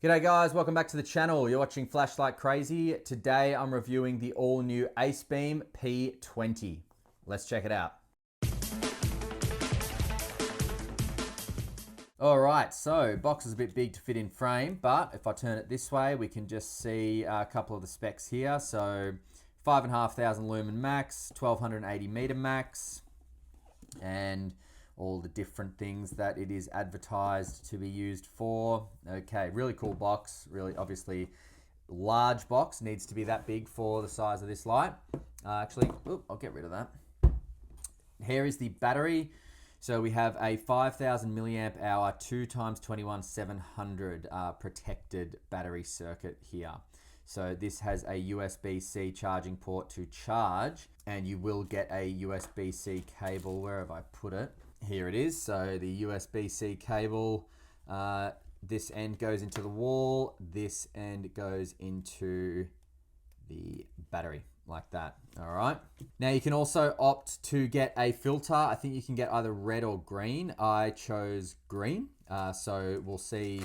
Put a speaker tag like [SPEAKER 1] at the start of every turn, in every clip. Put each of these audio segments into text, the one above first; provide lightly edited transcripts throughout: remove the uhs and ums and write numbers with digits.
[SPEAKER 1] G'day guys, welcome back to the channel. You're watching Flashlight Crazy. Today I'm reviewing the all-new Acebeam P20. Let's check it out. Alright, so box is a bit big to fit in frame, but if I turn it this way, we can just see a couple of the specs here. So 5,500 lumen max, 1280 meter max, and all the different things that it is advertised to be used for. Okay, really cool box. Really, obviously, large box. Needs to be that big for the size of this light. Actually, I'll get rid of that. Here is the battery. So we have a 5,000 milliamp hour, 2x21700 protected battery circuit here. So this has a USB-C charging port to charge, and you will get a USB-C cable. Where have I put it? Here it is. So the USB-C cable, this end goes into the wall, this end goes into the battery, like that. All right. Now you can also opt to get a filter. I think you can get either red or green. I chose green. So we'll see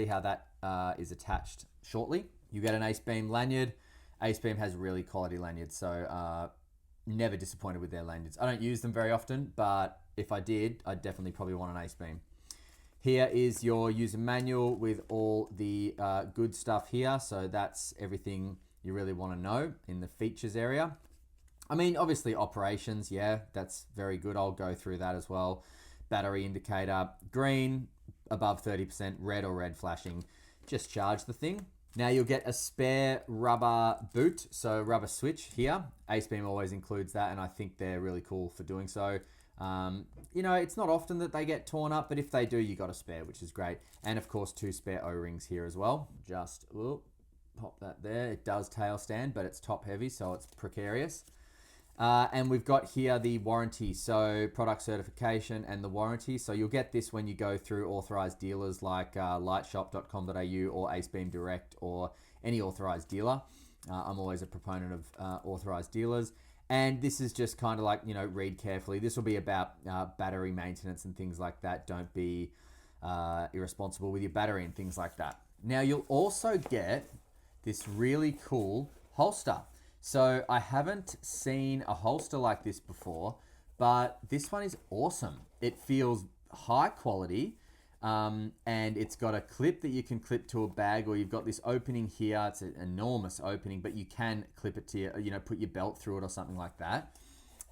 [SPEAKER 1] how that is attached shortly. You get an Acebeam lanyard. Acebeam has really quality lanyards, so never disappointed with their lanyards. I don't use them very often, but if I did, I'd definitely probably want an Acebeam. Here is your user manual with all the good stuff here. So that's everything you really want to know in the features area. I mean, obviously operations, yeah, that's very good. I'll go through that as well. Battery indicator, green, above 30%, red or red flashing, just charge the thing. Now you'll get a spare rubber boot, so rubber switch here. Acebeam always includes that, and I think they're really cool for doing so. You know, it's not often that they get torn up, but if they do, you got a spare, which is great. And of course, 2 spare O-rings here as well. Just pop that there. It does tail stand, but it's top heavy, so it's precarious. And we've got here the warranty, so product certification and the warranty. So you'll get this when you go through authorized dealers like Liteshop.com.au or Acebeam Direct or any authorized dealer. I'm always a proponent of authorized dealers. And this is just kind of like, you know, read carefully. This will be about battery maintenance and things like that. Don't be irresponsible with your battery and things like that. Now you'll also get this really cool holster. So I haven't seen a holster like this before, but this one is awesome. It feels high quality, and it's got a clip that you can clip to a bag, or you've got this opening here. It's an enormous opening, but you can clip it to your, you know, put your belt through it or something like that.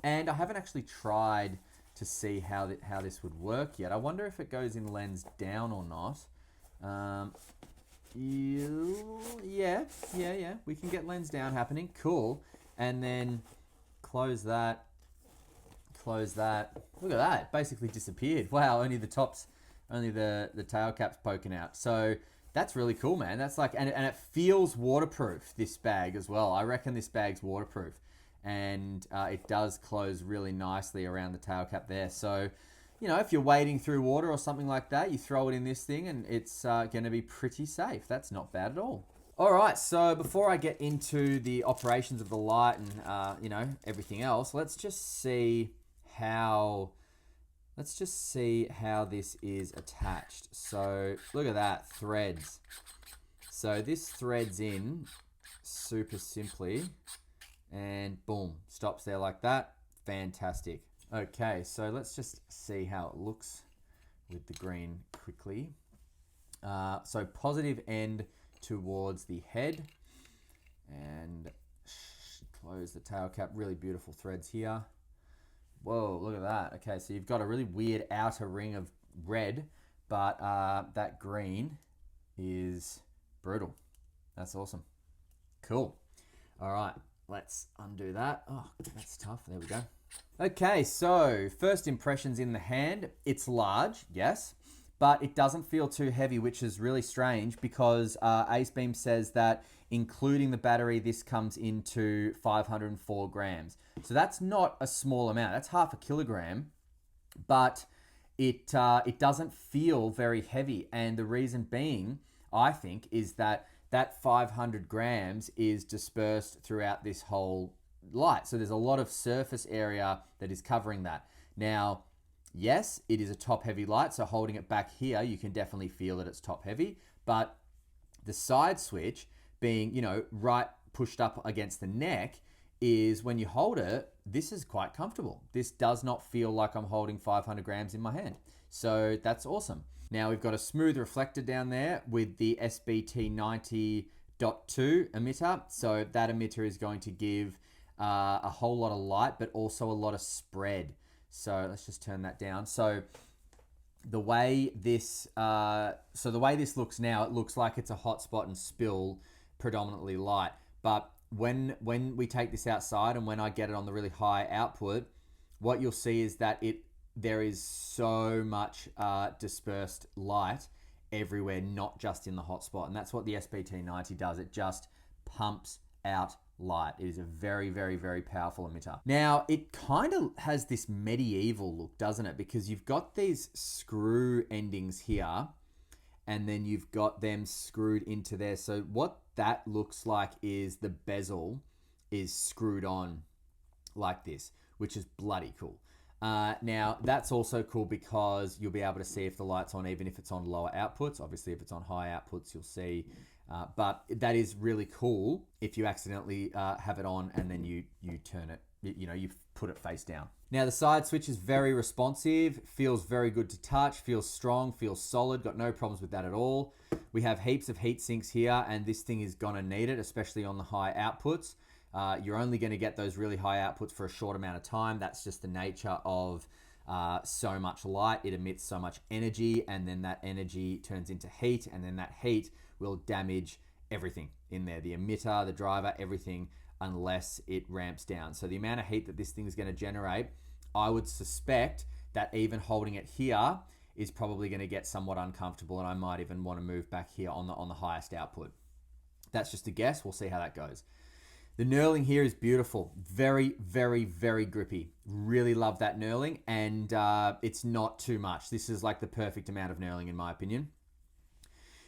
[SPEAKER 1] And I haven't actually tried to see how this would work yet. I wonder if it goes in lens down or not. Yeah, we can get lens down happening. Cool. And then close that. Look at that. It basically disappeared. Wow, only the tail cap's poking out. So that's really cool, man. That's like, and it feels waterproof, this bag as well. I reckon this bag's waterproof. And it does close really nicely around the tail cap there. So, you know, if you're wading through water or something like that, you throw it in this thing and it's going to be pretty safe. That's not bad at all. All right, so before I get into the operations of the light and, you know, everything else, let's just see how this is attached. So look at that, threads. So this threads in super simply and boom, stops there like that. Fantastic. Okay, so let's just see how it looks with the green quickly. So positive end towards the head, and close the tail cap. Really beautiful threads here. Whoa, look at that. Okay, so you've got a really weird outer ring of red, but that green is brutal. That's awesome. Cool. All right, let's undo that. Oh, that's tough. There we go. Okay, so first impressions in the hand. It's large, yes, but it doesn't feel too heavy, which is really strange because Acebeam says that including the battery, this comes into 504 grams. So that's not a small amount. That's half a kilogram, but it doesn't feel very heavy. And the reason being, I think, is that 500 grams is dispersed throughout this whole light. So there's a lot of surface area that is covering that. Now, yes, it is a top heavy light, so holding it back here, you can definitely feel that it's top heavy, but The side switch being, you know, right pushed up against the neck is when you hold it, this is quite comfortable. This does not feel like I'm holding 500 grams in my hand. So that's awesome. Now we've got a smooth reflector down there with the SBT90.2 emitter. So that emitter is going to give a whole lot of light, but also a lot of spread. So let's just turn that down. So the way this looks now, it looks like it's a hotspot and spill predominantly light. But when we take this outside and when I get it on the really high output, what you'll see is that there is so much dispersed light everywhere, not just in the hotspot. And that's what the SBT90 does. It just pumps out light. It is a very, very, very powerful emitter. Now, it kind of has this medieval look, doesn't it? Because you've got these screw endings here, and then you've got them screwed into there. So what that looks like is the bezel is screwed on like this, which is bloody cool. Now, that's also cool because you'll be able to see if the light's on, even if it's on lower outputs. Obviously, if it's on high outputs, you'll see. But that is really cool if you accidentally have it on and then you turn it, you put it face down. Now, the side switch is very responsive, feels very good to touch, feels strong, feels solid, got no problems with that at all. We have heaps of heat sinks here, and this thing is gonna need it, especially on the high outputs. You're only gonna get those really high outputs for a short amount of time. That's just the nature of so much light. It emits so much energy, and then that energy turns into heat, and then that heat will damage everything in there. The emitter, the driver, everything, unless it ramps down. So the amount of heat that this thing is going to generate, I would suspect that even holding it here is probably going to get somewhat uncomfortable, and I might even want to move back here on the highest output. That's just a guess. We'll see how that goes. The knurling here is beautiful. Very, very, very grippy. Really love that knurling, and it's not too much. This is like the perfect amount of knurling in my opinion.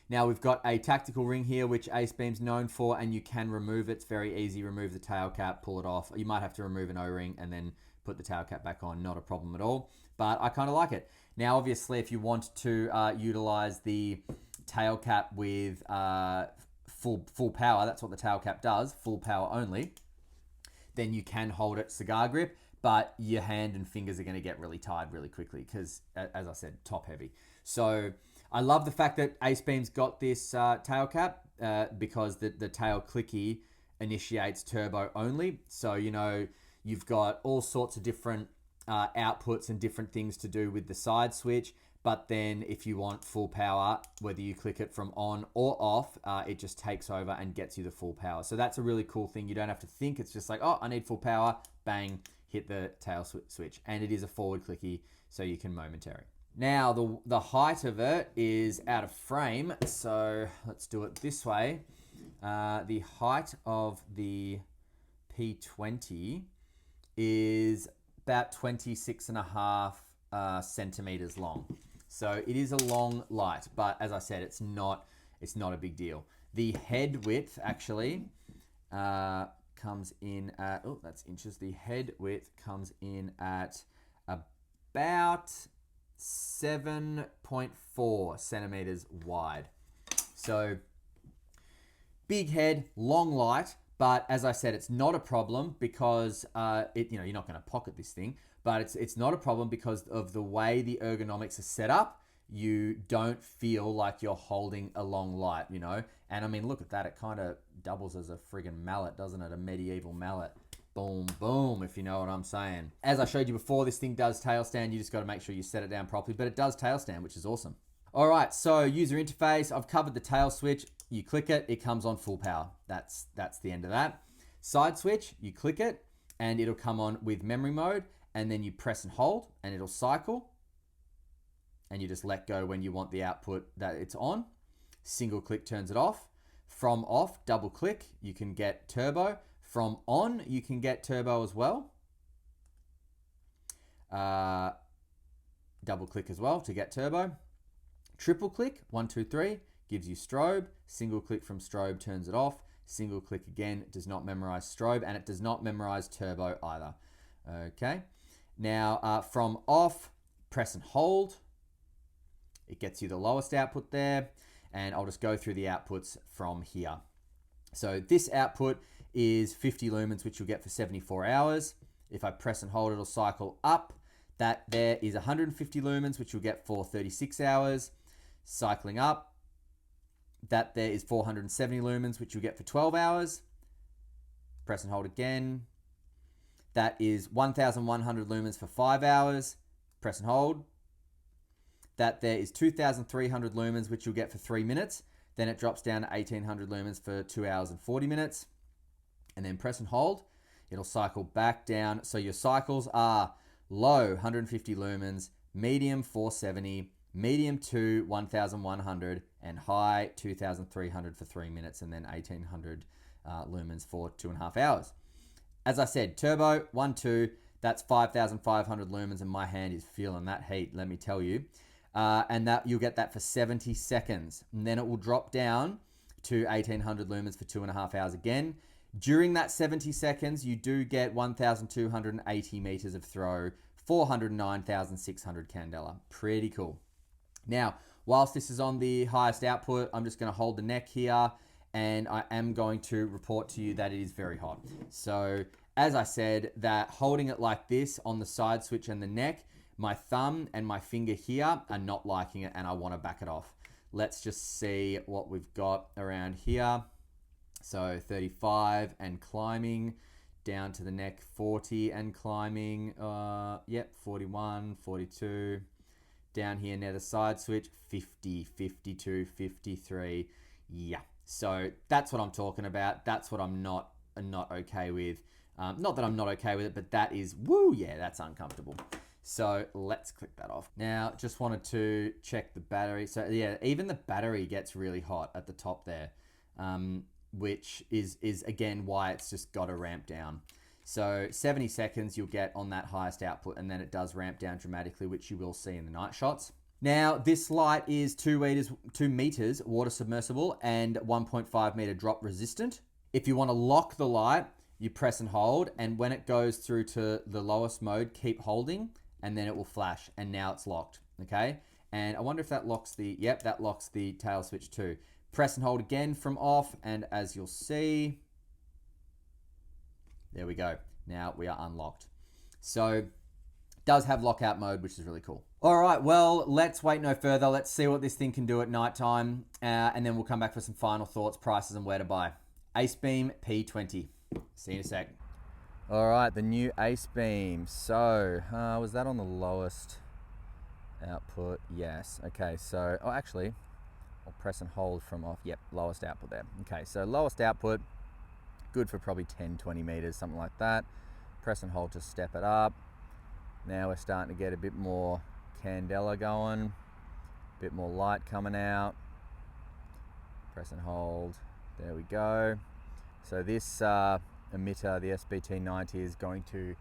[SPEAKER 1] Now we've got a tactical ring here, which Acebeam's known for, and you can remove it. It's very easy. Remove the tail cap, pull it off. You might have to remove an O-ring and then put the tail cap back on. Not a problem at all, but I kind of like it. Now, obviously, if you want to utilize the tail cap with full power, that's what the tail cap does, full power only, then you can hold it cigar grip, but your hand and fingers are going to get really tired really quickly because, as I said, top heavy. So I love the fact that Acebeam's got this tail cap because the tail clicky initiates turbo only. So, you've got all sorts of different outputs and different things to do with the side switch. But then if you want full power, whether you click it from on or off, it just takes over and gets you the full power. So that's a really cool thing. You don't have to think. It's just like, oh, I need full power. Bang, hit the tail switch. And it is a forward clicky, so you can momentary. Now, the height of it is out of frame, so let's do it this way. The height of the P20 is about 26.5 centimeters long. So it is a long light, but as I said, it's not a big deal. The head width actually comes in at, oh, that's inches. The head width comes in at about 7.4 centimeters wide. So big head, long light, but as I said, it's not a problem because you're not going to pocket this thing, but it's not a problem because of the way the ergonomics are set up. You don't feel like you're holding a long light, And I mean, look at that. It kind of doubles as a friggin' mallet, doesn't it? A medieval mallet. Boom, boom, if you know what I'm saying. As I showed you before, this thing does tail stand. You just got to make sure you set it down properly, but it does tail stand, which is awesome. All right, so user interface. I've covered the tail switch. You click it, it comes on full power. That's the end of that. Side switch, you click it, and it'll come on with memory mode, and then you press and hold, and it'll cycle, and you just let go when you want the output that it's on. Single click turns it off. From off, double click, you can get turbo. From on, you can get turbo as well. Double click as well to get turbo. Triple click, 1, 2, 3, gives you strobe. Single click from strobe turns it off. Single click again does not memorize strobe, and it does not memorize turbo either. Okay. Now, from off, press and hold. It gets you the lowest output there. and I'll just go through the outputs from here. So this output is 50 lumens, which you'll get for 74 hours. If I press and hold, it'll cycle up. That there is 150 lumens, which you'll get for 36 hours. Cycling up. That there is 470 lumens, which you'll get for 12 hours. Press and hold again. That is 1,100 lumens for 5 hours. Press and hold. That there is 2,300 lumens, which you'll get for 3 minutes. Then it drops down to 1,800 lumens for 2 hours and 40 minutes. And then press and hold. It'll cycle back down. So your cycles are low, 150 lumens, medium, 470, medium 2, 1,100, and high, 2,300 for 3 minutes, and then 1,800 lumens for 2.5 hours. As I said, turbo, 1, 2, that's 5,500 lumens, and my hand is feeling that heat, let me tell you. And that you'll get that for 70 seconds. And then it will drop down to 1,800 lumens for 2.5 hours again. During that 70 seconds, you do get 1,280 meters of throw, 409,600 candela. Pretty cool. Now, whilst this is on the highest output, I'm just going to hold the neck here, and I am going to report to you that it is very hot. So, as I said, that holding it like this on the side switch and the neck, my thumb and my finger here are not liking it, and I want to back it off. Let's just see what we've got around here. So 35 and climbing, down to the neck 40 and climbing, 41, 42. Down here near the side switch, 50, 52, 53. Yeah, so that's what I'm talking about. That's what I'm not okay with. Not that I'm not okay with it, but that is, woo, yeah, that's uncomfortable. So let's click that off. Now, just wanted to check the battery. So yeah, even the battery gets really hot at the top there, which is again why it's just got to ramp down. So 70 seconds you'll get on that highest output, and then it does ramp down dramatically, which you will see in the night shots. Now, this light is 2 meters water submersible and 1.5 meter drop resistant. If you want to lock the light, you press and hold, and when it goes through to the lowest mode, keep holding, and then it will flash, and now it's locked, okay? And I wonder if that locks the, yep, that locks the tail switch too. Press and hold again from off, and as you'll see, there we go. Now we are unlocked. So it does have lockout mode, which is really cool. All right, well, let's wait no further. Let's see what this thing can do at nighttime, and then we'll come back for some final thoughts, prices, and where to buy. Acebeam P20. See you in a sec. All right, the new Acebeam. So, was that on the lowest output? Yes. Okay, so, oh, actually, I'll press and hold from off. Yep, lowest output there. Okay, so lowest output, good for probably 10, 20 meters, something like that. Press and hold to step it up. Now we're starting to get a bit more candela going, a bit more light coming out. Press and hold. There we go. So this emitter, the SBT90, is going to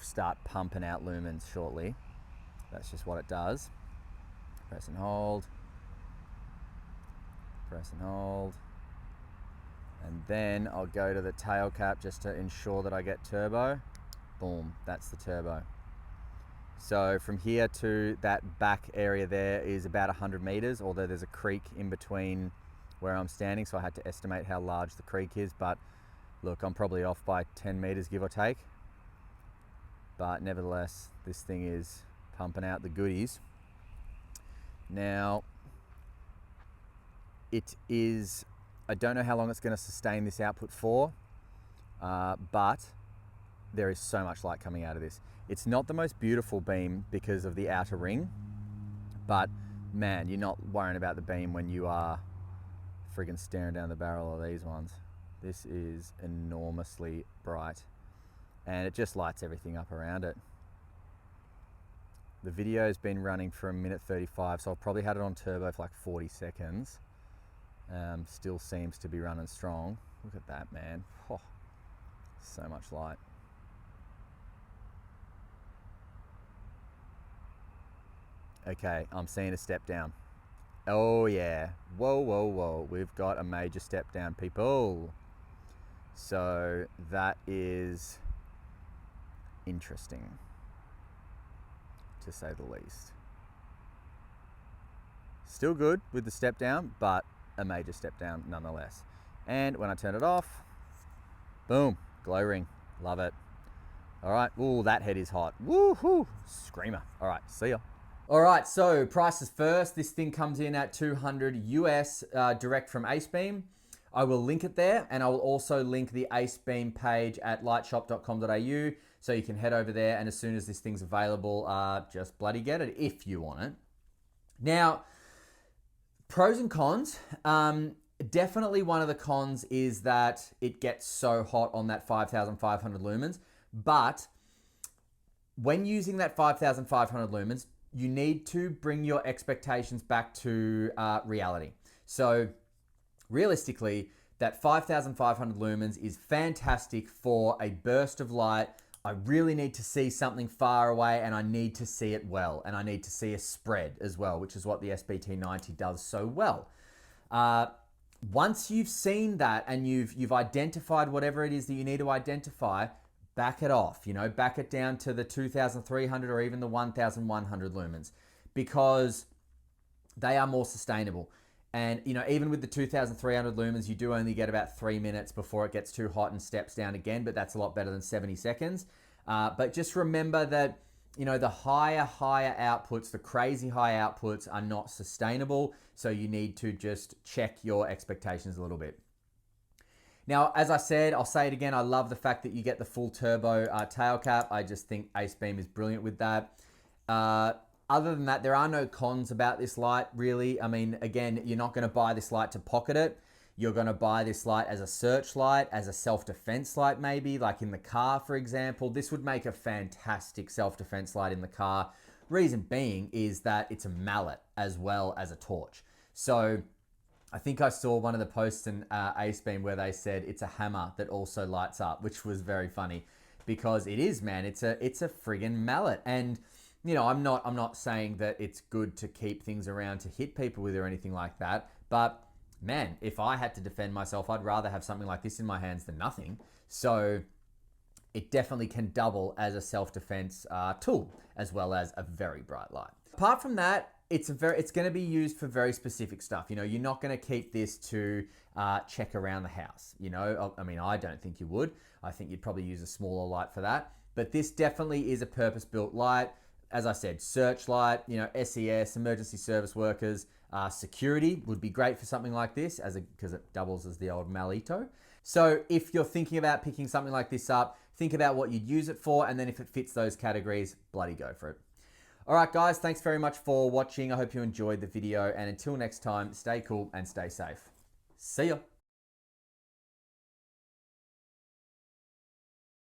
[SPEAKER 1] start pumping out lumens shortly. That's just what it does. Press and hold. Press and hold. And then I'll go to the tail cap just to ensure that I get turbo. Boom, that's the turbo. So from here to that back area there is about 100 meters, although there's a creek in between where I'm standing, so I had to estimate how large the creek is, but look, I'm probably off by 10 meters, give or take. But nevertheless, this thing is pumping out the goodies. Now, it is, I don't know how long it's going to sustain this output for, but there is so much light coming out of this. It's not the most beautiful beam because of the outer ring, but man, you're not worrying about the beam when you are friggin' staring down the barrel of these ones. This is enormously bright, and it just lights everything up around it. The video has been running for 1:35, so I've probably had it on turbo for like 40 seconds. Still seems to be running strong. Look at that, man. Oh, so much light. Okay, I'm seeing a step down. Oh yeah, whoa, whoa, whoa. We've got a major step down, people. So that is interesting, to say the least. Still good with the step down, but a major step down nonetheless. And when I turn it off, boom, glow ring. Love it. All right. Ooh, that head is hot. Woohoo! Screamer. All right. See ya. All right. So prices first. This thing comes in at $200 US direct from Acebeam. I will link it there, and I will also link the Acebeam page at liteshop.com.au, so you can head over there, and as soon as this thing's available, just bloody get it if you want it. Now, pros and cons. Definitely one of the cons is that it gets so hot on that 5,500 lumens. But when using that 5,500 lumens, you need to bring your expectations back to reality. So realistically, that 5,500 lumens is fantastic for a burst of light. I really need to see something far away, and I need to see it well, and I need to see a spread as well, which is what the SBT90 does so well. Once you've seen that and you've identified whatever it is that you need to identify, back it off, back it down to the 2,300 or even the 1,100 lumens, because they are more sustainable. And, even with the 2,300 lumens, you do only get about 3 minutes before it gets too hot and steps down again, but that's a lot better than 70 seconds. But just remember that, the higher outputs, the crazy high outputs are not sustainable. So you need to just check your expectations a little bit. Now, as I said, I'll say it again, I love the fact that you get the full turbo tail cap. I just think Acebeam is brilliant with that. Other than that, there are no cons about this light, really. I mean, again, you're not going to buy this light to pocket it. You're going to buy this light as a search light, as a self-defense light maybe, like in the car, for example. This would make a fantastic self-defense light in the car. Reason being is that it's a mallet as well as a torch. So I think I saw one of the posts in Acebeam where they said it's a hammer that also lights up, which was very funny because it is, man. It's a friggin' mallet. And I'm not saying that it's good to keep things around to hit people with or anything like that, but man, if I had to defend myself, I'd rather have something like this in my hands than nothing. So it definitely can double as a self-defense tool, as well as a very bright light. Apart from that, it's going to be used for very specific stuff. You're not going to keep this to check around the house. I mean, I don't think you would. I think you'd probably use a smaller light for that. But this definitely is a purpose-built light. As I said, searchlight, SES, emergency service workers, security would be great for something like this because it doubles as the old Malito. So if you're thinking about picking something like this up, think about what you'd use it for, and then if it fits those categories, bloody go for it. All right, guys, thanks very much for watching. I hope you enjoyed the video, and until next time, stay cool and stay safe. See ya.